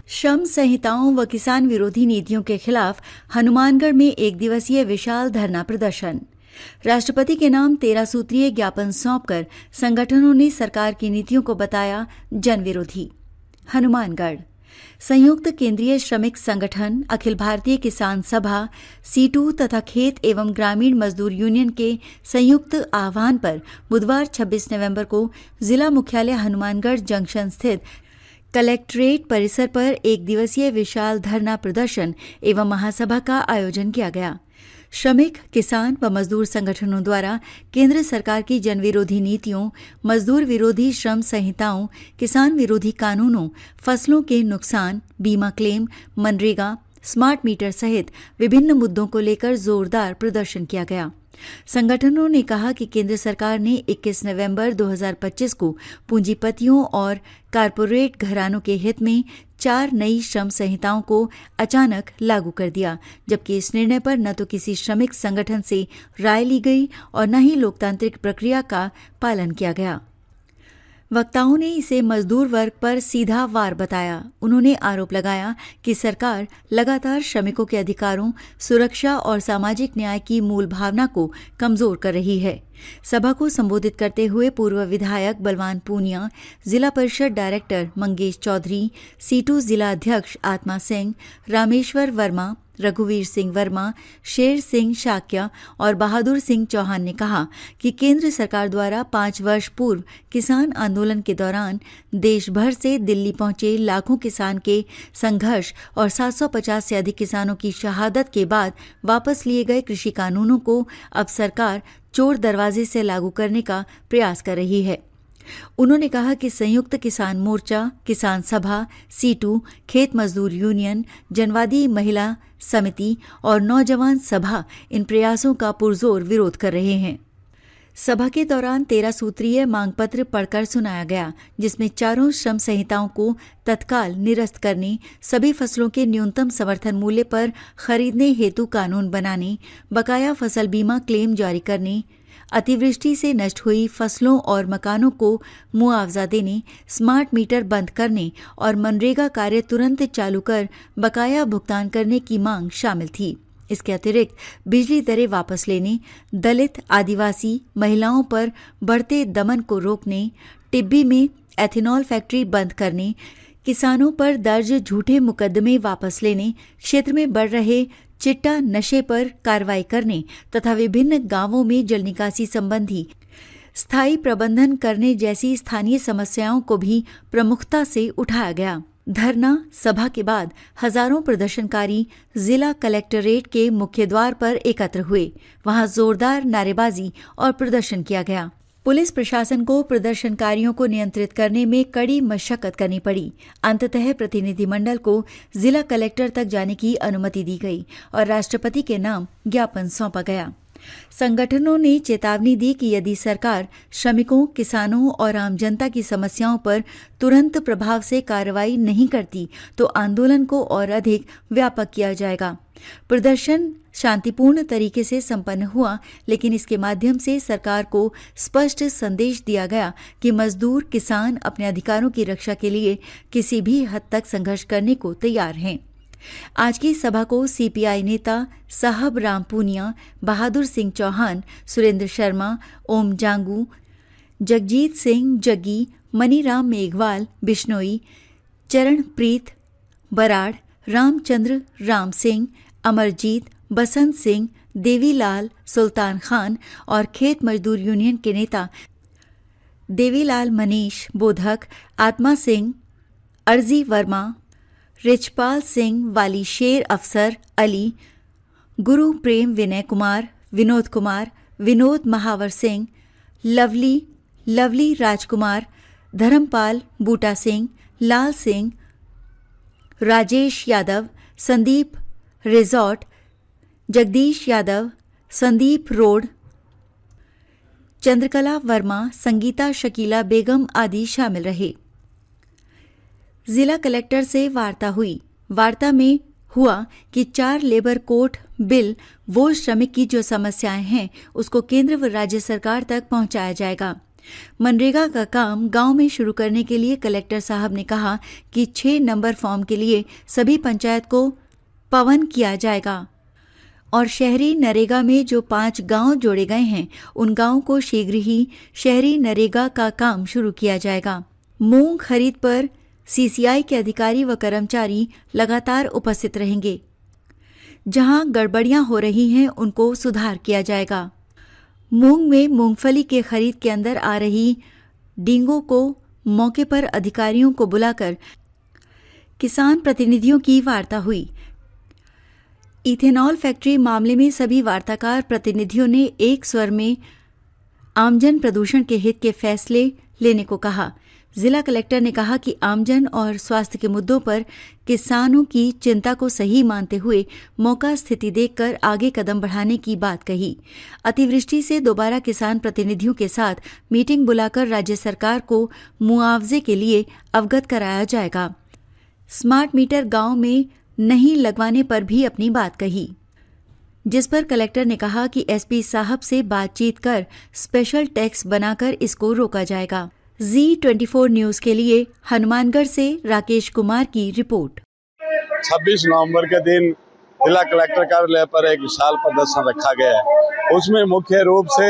श्रम संहिताओं व किसान विरोधी नीतियों के खिलाफ हनुमानगढ़ में एक दिवसीय विशाल धरना प्रदर्शन। राष्ट्रपति के नाम 13 सूत्रीय ज्ञापन सौंपकर संगठनों ने सरकार की नीतियों को बताया जनविरोधी। हनुमानगढ़ संयुक्त केंद्रीय श्रमिक संगठन, अखिल भारतीय किसान सभा, सीटू तथा खेत एवं ग्रामीण मजदूर यूनियन के संयुक्त आह्वान पर बुधवार 26 नवंबर को जिला मुख्यालय हनुमानगढ़ जंक्शन स्थित कलेक्ट्रेट परिसर पर एक दिवसीय विशाल धरना प्रदर्शन एवं महासभा का आयोजन किया गया। श्रमिक, किसान व मजदूर संगठनों द्वारा केंद्र सरकार की जनविरोधी नीतियों, मजदूर विरोधी श्रम संहिताओं, किसान विरोधी कानूनों, फसलों के नुकसान, बीमा क्लेम, मनरेगा, स्मार्ट मीटर सहित विभिन्न मुद्दों को लेकर जोरदार प्रदर्शन किया गया। संगठनों ने कहा कि केंद्र सरकार ने 21 नवंबर 2025 को पूंजीपतियों और कारपोरेट घरानों के हित में 4 नई श्रम संहिताओं को अचानक लागू कर दिया, जबकि इस निर्णय पर न तो किसी श्रमिक संगठन से राय ली गई और न ही लोकतांत्रिक प्रक्रिया का पालन किया गया। वक्ताओं ने इसे मजदूर वर्ग पर सीधा वार बताया। उन्होंने आरोप लगाया कि सरकार लगातार श्रमिकों के अधिकारों, सुरक्षा और सामाजिक न्याय की मूल भावना को कमजोर कर रही है। सभा को संबोधित करते हुए पूर्व विधायक बलवान पूनिया, जिला परिषद डायरेक्टर मंगेश चौधरी, सीटू जिला अध्यक्ष आत्मा सिंह, रामेश्वर वर्मा, रघुवीर सिंह वर्मा, शेर सिंह शाक्या और बहादुर सिंह चौहान ने कहा कि केंद्र सरकार द्वारा 5 वर्ष पूर्व किसान आंदोलन के दौरान देश भर से दिल्ली पहुंचे लाखों किसान के संघर्ष और 750 से अधिक किसानों की शहादत के बाद वापस लिए गए कृषि कानूनों को अब सरकार चोर दरवाजे से लागू करने का प्रयास कर रही है। उन्होंने कहा कि संयुक्त किसान मोर्चा, किसान सभा, सीटू, खेत मजदूर यूनियन, जनवादी महिला समिति और नौजवान सभा इन प्रयासों का पुरजोर विरोध कर रहे हैं। सभा के दौरान 13 सूत्रीय मांग पत्र पढ़कर सुनाया गया, जिसमें चारों श्रम संहिताओं को तत्काल निरस्त करने, सभी फसलों के न्यूनतम समर्थन मूल्य पर खरीदने हेतु कानून बनाने, बकाया फसल बीमा क्लेम जारी करने, अतिवृष्टि से नष्ट हुई फसलों और मकानों को मुआवजा देने, स्मार्ट मीटर बंद करने और मनरेगा कार्य तुरंत चालू कर बकाया भुगतान करने की मांग शामिल थी। इसके अतिरिक्त बिजली दरें वापस लेने, दलित, आदिवासी महिलाओं पर बढ़ते दमन को रोकने, टिब्बी में एथेनॉल फैक्ट्री बंद करने, किसानों पर दर्ज झूठे मुकदमे वापस लेने, क्षेत्र में बढ़ रहे चिट्टा नशे पर कार्रवाई करने तथा विभिन्न गांवों में जल निकासी संबंधी स्थायी प्रबंधन करने जैसी स्थानीय समस्याओं को भी प्रमुखता से उठाया गया। धरना सभा के बाद हजारों प्रदर्शनकारी जिला कलेक्टरेट के मुख्य द्वार पर एकत्र हुए। वहां जोरदार नारेबाजी और प्रदर्शन किया गया। पुलिस प्रशासन को प्रदर्शनकारियों को नियंत्रित करने में कड़ी मशक्कत करनी पड़ी। अंततः प्रतिनिधिमंडल को जिला कलेक्टर तक जाने की अनुमति दी गई और राष्ट्रपति के नाम ज्ञापन सौंपा गया। संगठनों ने चेतावनी दी कि यदि सरकार श्रमिकों, किसानों और आम जनता की समस्याओं पर तुरंत प्रभाव से कार्रवाई नहीं करती तो आंदोलन को और अधिक व्यापक किया जाएगा। प्रदर्शन शांतिपूर्ण तरीके से संपन्न हुआ, लेकिन इसके माध्यम से सरकार को स्पष्ट संदेश दिया गया कि मजदूर, किसान अपने अधिकारों की रक्षा के लिए किसी भी हद तक संघर्ष करने को तैयार हैं। आज की सभा को सीपीआई नेता साहब राम पूनिया, बहादुर सिंह चौहान, सुरेंद्र शर्मा, ओम जांगू, जगजीत सिंह जग्गी, मनीराम मेघवाल बिश्नोई, चरणप्रीत बराड़, रामचंद्र राम सिंह, अमरजीत, बसंत सिंह, देवीलाल, सुल्तान खान और खेत मजदूर यूनियन के नेता देवीलाल मनीष बोधक, आत्मा सिंह, अर्जी वर्मा, रिचपाल सिंह, वाली शेर अफसर अली, गुरु प्रेम विनय कुमार, विनोद कुमार, विनोद महावर सिंह, लवली राजकुमार, धर्मपाल बूटा सिंह, लाल सिंह, राजेश यादव, संदीप रिजॉर्ट, जगदीश यादव, संदीप रोड, चंद्रकला वर्मा, संगीता शकीला बेगम आदि शामिल रहे। जिला कलेक्टर से वार्ता हुई। वार्ता में हुआ कि 4 लेबर कोड बिल वो श्रमिक की जो समस्याएं हैं उसको केंद्र व राज्य सरकार तक पहुंचाया जाएगा। मनरेगा का काम गांव में शुरू करने के लिए कलेक्टर साहब ने कहा कि 6 नंबर फॉर्म के लिए सभी पंचायत को पवन किया जाएगा और शहरी नरेगा में जो 5 गांव जोड़े गए हैं उन गांवों को शीघ्र ही शहरी नरेगा का काम शुरू किया जाएगा। मूंग खरीद पर सीसीआई के अधिकारी व कर्मचारी लगातार उपस्थित रहेंगे। जहां गड़बड़ियां हो रही हैं उनको सुधार किया जाएगा। मूंग में मूंगफली के खरीद के अंदर आ रही डींगों को मौके पर अधिकारियों को बुलाकर किसान प्रतिनिधियों की वार्ता हुई। इथेनॉल फैक्ट्री मामले में सभी वार्ताकार प्रतिनिधियों ने एक स्वर में आमजन प्रदूषण के हित के फैसले लेने को कहा। जिला कलेक्टर ने कहा कि आमजन और स्वास्थ्य के मुद्दों पर किसानों की चिंता को सही मानते हुए मौका स्थिति देखकर आगे कदम बढ़ाने की बात कही। अतिवृष्टि से दोबारा किसान प्रतिनिधियों के साथ मीटिंग बुलाकर राज्य सरकार को मुआवजे के लिए अवगत कराया जाएगा। स्मार्ट मीटर गांव में नहीं लगवाने पर भी अपनी बात कही, जिस पर कलेक्टर ने कहा कि एसपी साहब से बातचीत कर स्पेशल टैक्स बनाकर इसको रोका जाएगा। जी24 न्यूज के लिए हनुमानगढ़ से राकेश कुमार की रिपोर्ट। 26 नवंबर के दिन जिला कलेक्टर कार्यालय पर एक विशाल प्रदर्शन रखा गया है। उसमें मुख्य रूप से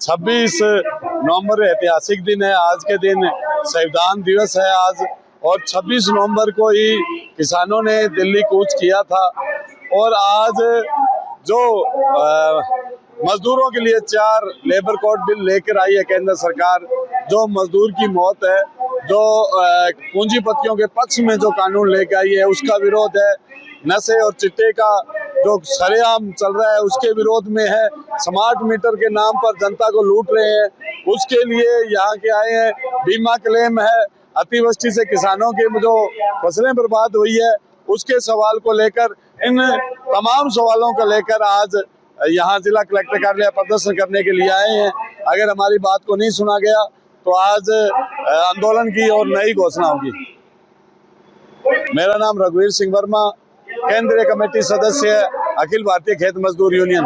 26 नवंबर ऐतिहासिक दिन है। आज के दिन संविधान दिवस है आज, और 26 नवंबर को ही किसानों ने दिल्ली कूच किया था। और आज जो मजदूरों के लिए 4 लेबर कोड बिल लेकर आई है केंद्र सरकार, जो मजदूर की मौत है, जो पूंजीपतियों के पक्ष में जो कानून लेकर आई है उसका विरोध है। नशे और चिट्टे का जो सरेआम चल रहा है उसके विरोध में है। स्मार्ट मीटर के नाम पर जनता को लूट रहे हैं, उसके लिए यहाँ के आए हैं। बीमा क्लेम है, अतिवृष्टि से किसानों की जो फसलें बर्बाद हुई है उसके सवाल को लेकर, इन तमाम सवालों को लेकर आज यहाँ जिला कलेक्टर कार्यालय प्रदर्शन करने के लिए आए हैं। अगर हमारी बात को नहीं सुना गया तो आज आंदोलन की और नई घोषणा होगी। मेरा नाम रघुवीर सिंह वर्मा, केंद्रीय कमेटी सदस्य, अखिल भारतीय खेत मजदूर यूनियन।